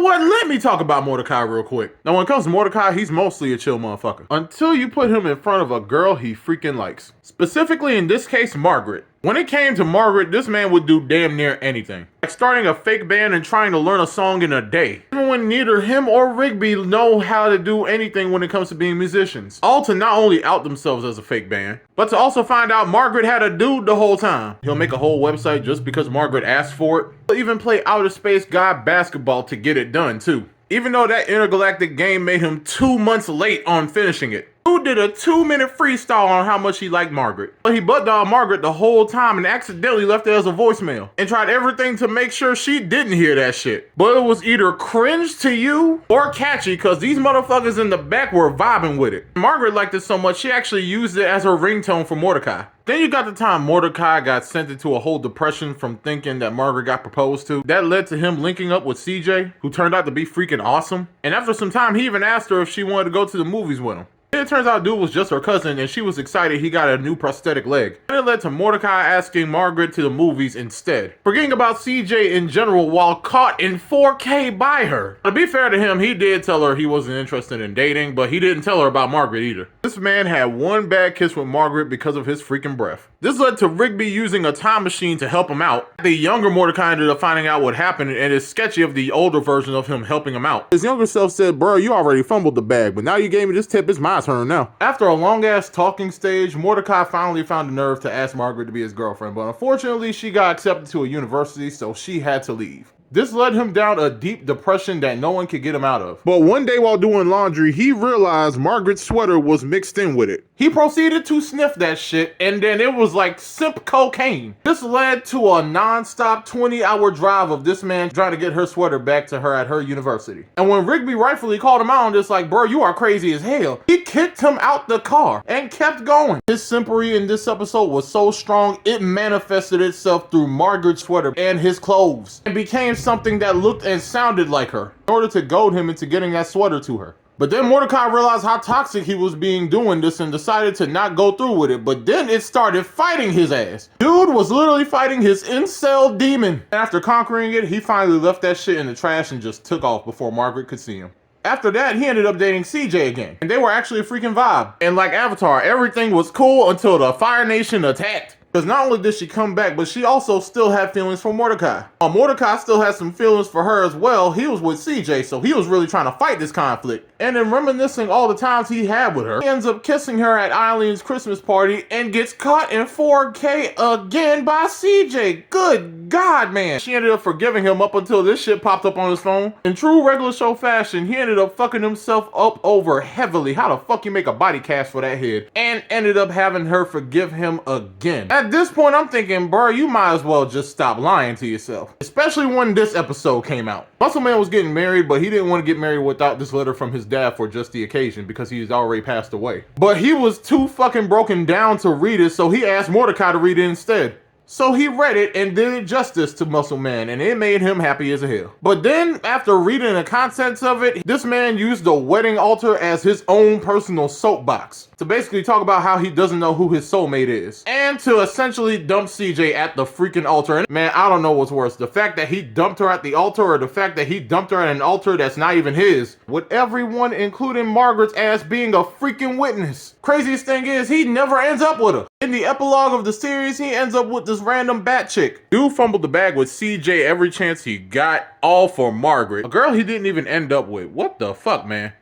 what? Let me talk about Mordecai real quick. Now, when it comes to Mordecai, he's mostly a chill motherfucker. Until you put him in front of a girl he freaking likes. Specifically, in this case, Margaret. When it came to Margaret, this man would do damn near anything. Like starting a fake band and trying to learn a song in a day. Even when neither him or Rigby know how to do anything when it comes to being musicians. All to not only out themselves as a fake band, but to also find out Margaret had a dude the whole time. He'll make a whole website just because Margaret asked for it. He'll even play outer space god basketball to get it done too. Even though that intergalactic game made him 2 months late on finishing it. Dude did a 2-minute freestyle on how much he liked Margaret. But he butt-dialed Margaret the whole time and accidentally left it as a voicemail. And tried everything to make sure she didn't hear that shit. But it was either cringe to you or catchy because these motherfuckers in the back were vibing with it. Margaret liked it so much she actually used it as her ringtone for Mordecai. Then you got the time Mordecai got sent into a whole depression from thinking that Margaret got proposed to. That led to him linking up with CJ, who turned out to be freaking awesome. And after some time, he even asked her if she wanted to go to the movies with him. It turns out dude was just her cousin and she was excited he got a new prosthetic leg. And it led to Mordecai asking Margaret to the movies instead. Forgetting about CJ in general while caught in 4K by her. To be fair to him, he did tell her he wasn't interested in dating, but he didn't tell her about Margaret either. This man had one bad kiss with Margaret because of his freaking breath. This led to Rigby using a time machine to help him out. The younger Mordecai ended up finding out what happened and it's sketchy of the older version of him helping him out. His younger self said, bro, you already fumbled the bag, but now you gave me this tip, it's my turn now. After a long ass talking stage, Mordecai finally found the nerve to ask Margaret to be his girlfriend, but unfortunately she got accepted to a university, so she had to leave. This led him down a deep depression that no one could get him out of. But one day while doing laundry, he realized Margaret's sweater was mixed in with it. He proceeded to sniff that shit, and then it was like simp cocaine. This led to a non-stop 20-hour drive of this man trying to get her sweater back to her at her university. And when Rigby rightfully called him out on this, like, bro, you are crazy as hell, he kicked him out the car and kept going. His simpery in this episode was so strong, it manifested itself through Margaret's sweater and his clothes. It became something that looked and sounded like her in order to goad him into getting that sweater to her. But then Mordecai realized how toxic he was being doing this and decided to not go through with it. But then it started fighting his ass. Dude was literally fighting his incel demon. After conquering it, he finally left that shit in the trash and just took off before Margaret could see him. After that, he ended up dating CJ again. And they were actually a freaking vibe. And like Avatar, everything was cool until the Fire Nation attacked. Because not only did she come back, but she also still had feelings for Mordecai. While Mordecai still had some feelings for her as well, he was with CJ, so he was really trying to fight this conflict. And in reminiscing all the times he had with her, he ends up kissing her at Eileen's Christmas party and gets caught in 4K again by CJ. Good God, man. She ended up forgiving him up until this shit popped up on his phone. In true regular show fashion, he ended up fucking himself up over heavily. How the fuck you make a body cast for that head? And ended up having her forgive him again. At this point, I'm thinking, bro, you might as well just stop lying to yourself. Especially when this episode came out. Muscle Man was getting married, but he didn't want to get married without this letter from his dad for just the occasion because he's already passed away. But he was too fucking broken down to read it, so he asked Mordecai to read it instead. So he read it and did it justice to Muscle Man, and it made him happy as hell. But then, after reading the contents of it, this man used the wedding altar as his own personal soapbox to basically talk about how he doesn't know who his soulmate is, and to essentially dump CJ at the freaking altar. And man, I don't know what's worse, the fact that he dumped her at the altar or the fact that he dumped her at an altar that's not even his, with everyone, including Margaret's ass, being a freaking witness. Craziest thing is, he never ends up with her. In the epilogue of the series, he ends up with this random bat chick. Dude fumbled the bag with CJ every chance he got, all for Margaret, a girl he didn't even end up with. What the fuck, man?